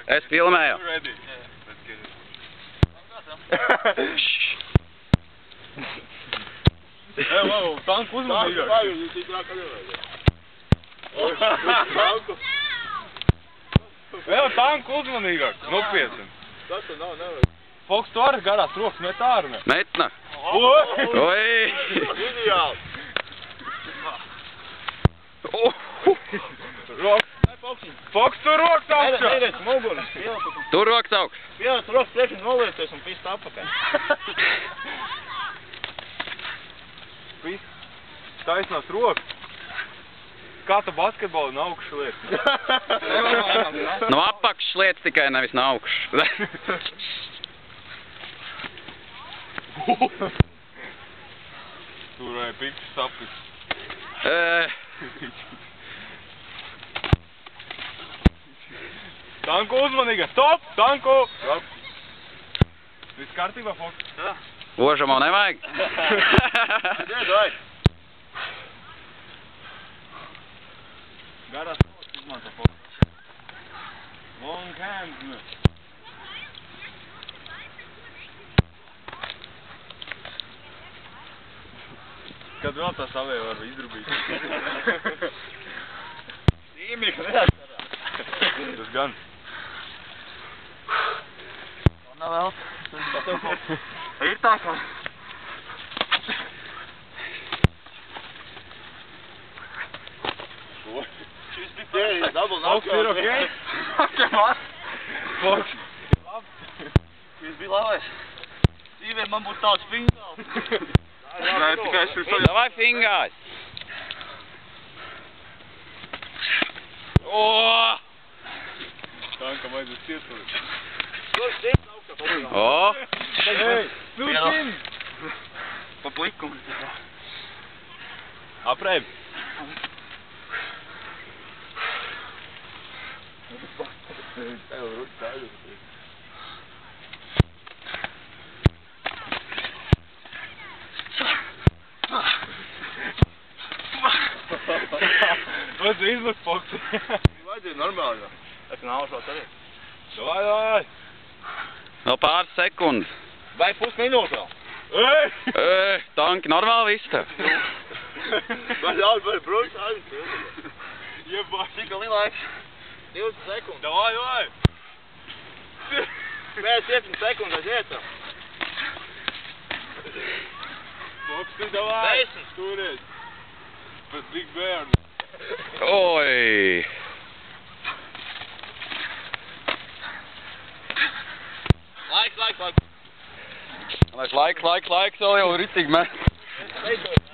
Es filmēju. Tanku uzmanīgāk. Jā, tanku uzmanīgāk. Nopietni. Tas nav, nevar. Foks, tu arī garās rokas met ārne. Metna. Oi! Ideāli! Foks, tu rokas augšā! Eiriet muguri, Tur rokas augš. pieliec rokas priekš un noliecies un pist apakaļ. Pist. Taisnās rokas. Kā tu basketbolu no augšu liet? No apakšas lietas tikai, nevis no augšas. Tur vai pikšs sapis. Tanku uzmanīga! Stop! Tanku! Stop! Viss kārtībā, Foks? Jā. Ožamo nevajag? Dod! Garās rokas izmanto, Foks. Long hands, ne? Kad vēl tā savē var izdrubīt. Zīmīgi, neatcerā. Tas gan. Nav vēl. Ir tā kā. Šis bija pēdējais double knockout. Foks ir okei? Foks. Šis bija labais. Dzīvē man būtu tāds fingāls. Nē, tikai es esmu... Davai fingās. Tankam vajadzēs cietulīt. Tur sirds augšā. Ei, sūtin! Pa plikumu. Aprēb. Vajadzēja izlikt, Foks. Vajadzēja normāli. Es nav šos arī. Davai! Vēl pāris sekundes. Vai pusminūte vēl? Ei! Tanki normāli viss tev. Vai ļaut vai brūks arī? Jebā. Cik vēl laiks? 20 sekundes. Davai! Pēc 7 sekundes aiziet vēl. Foks, tu davai! 10. Turies! Pēc Big Bear. Oi! Laiks. Laiks, vēl jau ritīgi mēs. Beidzot.